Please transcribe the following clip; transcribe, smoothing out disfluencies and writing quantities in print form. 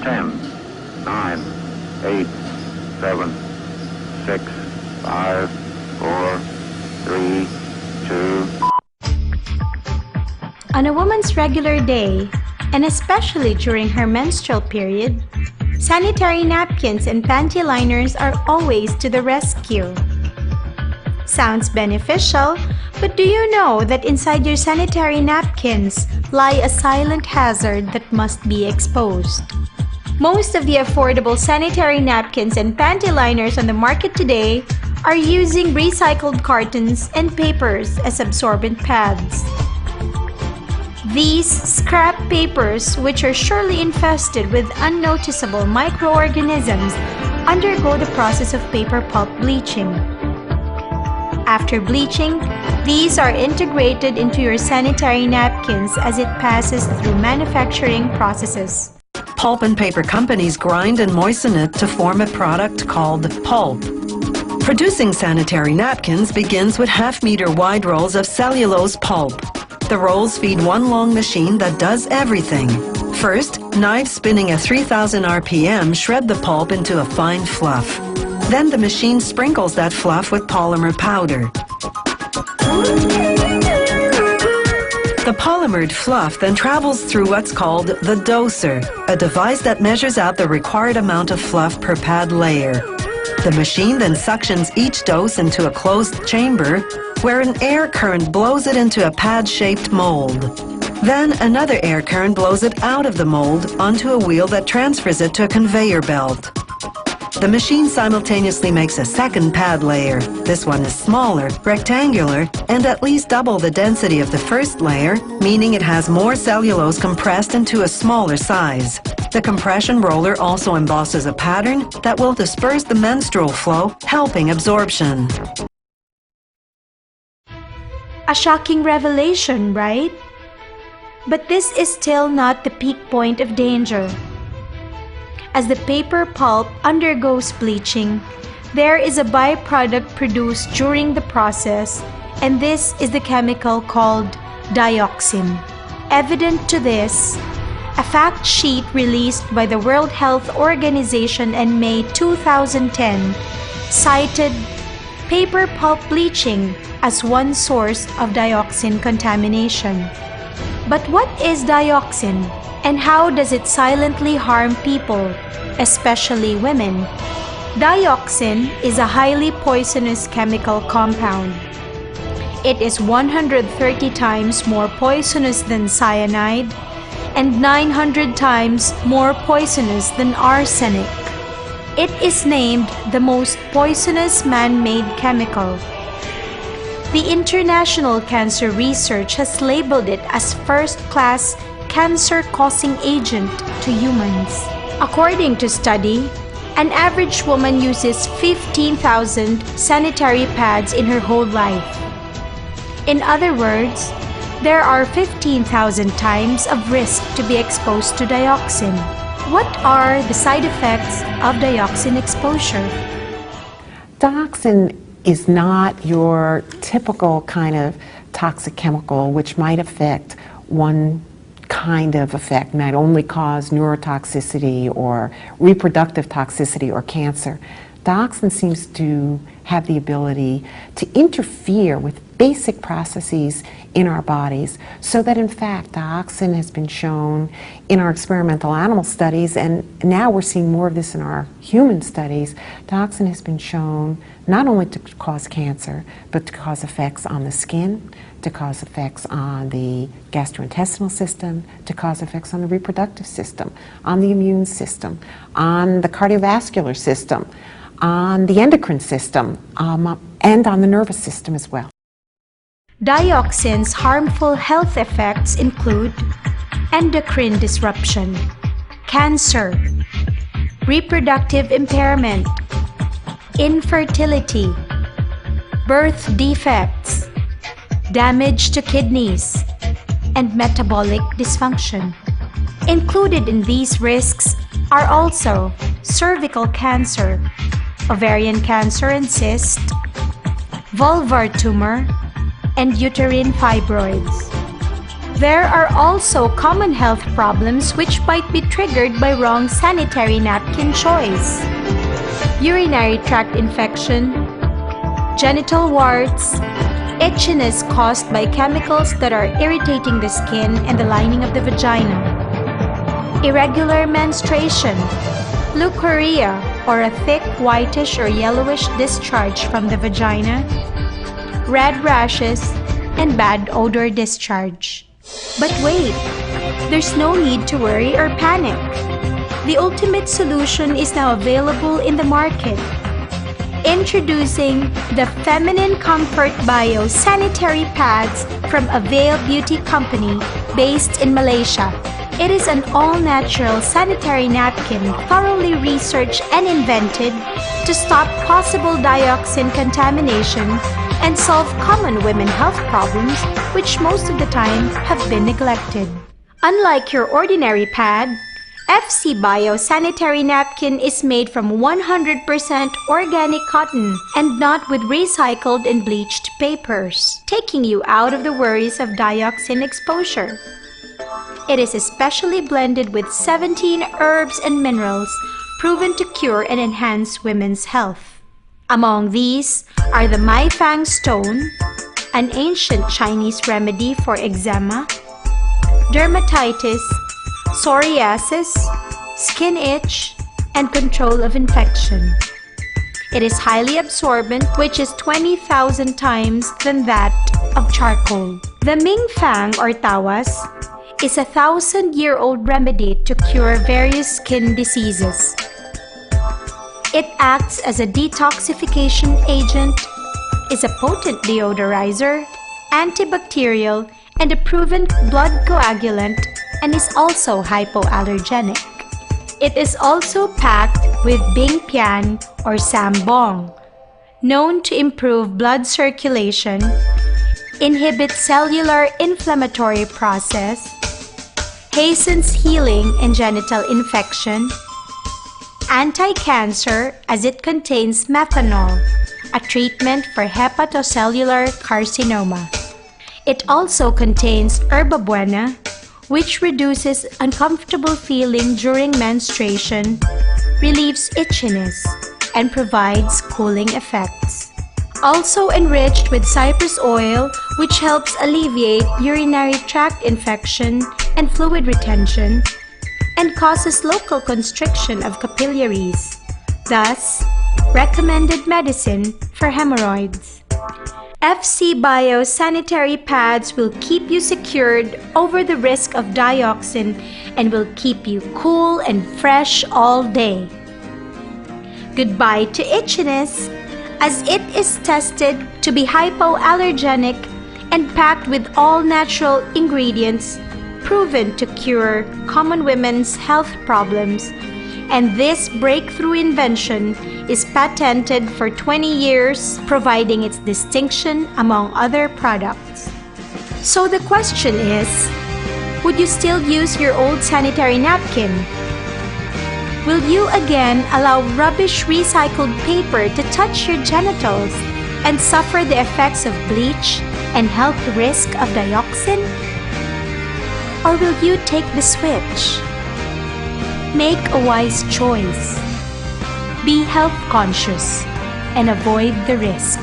10, 9, 8, 7, 6, 5, 4, 3, 2. On a woman's regular day, and especially during her menstrual period, sanitary napkins and panty liners are always to the rescue. Sounds beneficial, but do you know that inside your sanitary napkins lie a silent hazard that must be exposed? Most of the affordable sanitary napkins and panty liners on the market today are using recycled cartons and papers as absorbent pads. These scrap papers, which are surely infested with unnoticeable microorganisms, undergo the process of paper pulp bleaching. After bleaching, these are integrated into your sanitary napkins as it passes through manufacturing processes. Pulp and paper companies grind and moisten it to form a product called pulp. Producing sanitary napkins begins with half-meter wide rolls of cellulose pulp. The rolls feed one long machine that does everything. First, knives spinning at 3000 RPM shred the pulp into a fine fluff. Then the machine sprinkles that fluff with polymer powder. The polymered fluff then travels through what's called the doser, a device that measures out the required amount of fluff per pad layer. The machine then suctions each dose into a closed chamber where an air current blows it into a pad-shaped mold. Then another air current blows it out of the mold onto a wheel that transfers it to a conveyor belt. The machine simultaneously makes a second pad layer. This one is smaller, rectangular, and at least double the density of the first layer, meaning it has more cellulose compressed into a smaller size. The compression roller also embosses a pattern that will disperse the menstrual flow, helping absorption. A shocking revelation, right? But this is still not the peak point of danger. As the paper pulp undergoes bleaching, there is a byproduct produced during the process, and this is the chemical called dioxin. Evident to this, a fact sheet released by the World Health Organization in May 2010 cited paper pulp bleaching as one source of dioxin contamination. But what is dioxin, and how does it silently harm people, especially women? Dioxin is a highly poisonous chemical compound. It is 130 times more poisonous than cyanide and 900 times more poisonous than arsenic. It is named the most poisonous man-made chemical. The International Cancer Research has labeled it as first-class cancer-causing agent to humans. According to study, an average woman uses 15,000 sanitary pads in her whole life. In other words, there are 15,000 times of risk to be exposed to dioxin. What are the side effects of dioxin exposure? Dioxin is not your typical kind of toxic chemical which might affect one kind of effect, might only cause neurotoxicity or reproductive toxicity or cancer. Dioxin seems to have the ability to interfere with basic processes in our bodies, so that in fact dioxin has been shown in our experimental animal studies, and now we're seeing more of this in our human studies. Dioxin has been shown not only to cause cancer, but to cause effects on the skin, to cause effects on the gastrointestinal system, to cause effects on the reproductive system, on the immune system, on the cardiovascular system, on the endocrine system, and on the nervous system as well. Dioxin's harmful health effects include endocrine disruption, cancer, reproductive impairment, infertility, birth defects, damage to kidneys, and metabolic dysfunction. Included in these risks are also cervical cancer, ovarian cancer and cyst, vulvar tumor, and uterine fibroids. There are also common health problems which might be triggered by wrong sanitary napkin choice. Urinary tract infection, genital warts, itchiness caused by chemicals that are irritating the skin and the lining of the vagina, irregular menstruation, leukorrhea, or a thick whitish or yellowish discharge from the vagina, red rashes, and bad odor discharge. But wait, there's no need to worry or panic. The ultimate solution is now available in the market. Introducing the Feminine Comfort Bio Sanitary Pads from Avail Beauty Company based in Malaysia. It is an all-natural sanitary napkin thoroughly researched and invented to stop possible dioxin contamination and solve common women health problems which most of the time have been neglected. Unlike your ordinary pad, FC Bio Sanitary Napkin is made from 100% organic cotton and not with recycled and bleached papers, taking you out of the worries of dioxin exposure. It is especially blended with 17 herbs and minerals proven to cure and enhance women's health. Among these are the Mai Fang stone, an ancient Chinese remedy for eczema, dermatitis, psoriasis, skin itch, and control of infection. It is highly absorbent, which is 20,000 times than that of charcoal. The Ming Fang or Tawas is a 1,000-year-old remedy to cure various skin diseases. It acts as a detoxification agent, is a potent deodorizer, antibacterial, and a proven blood coagulant, and is also hypoallergenic. It is also packed with Bing Pian or Sambong, known to improve blood circulation, inhibit cellular inflammatory process, hastens healing in genital infection, anti-cancer as it contains methanol, a treatment for hepatocellular carcinoma. It also contains herba buena, which reduces uncomfortable feeling during menstruation, relieves itchiness, and provides cooling effects. Also enriched with cypress oil, which helps alleviate urinary tract infection and fluid retention, and causes local constriction of capillaries, thus recommended medicine for hemorrhoids. FC Bio sanitary pads will keep you secured over the risk of dioxin and will keep you cool and fresh all day. Goodbye to itchiness, as it is tested to be hypoallergenic and packed with all natural ingredients proven to cure common women's health problems, and this breakthrough invention is patented for 20 years, providing its distinction among other products. So the question is, would you still use your old sanitary napkin? Will you again allow rubbish recycled paper to touch your genitals and suffer the effects of bleach and health risk of dioxin? Or will you take the switch? Make a wise choice. Be health conscious and avoid the risk.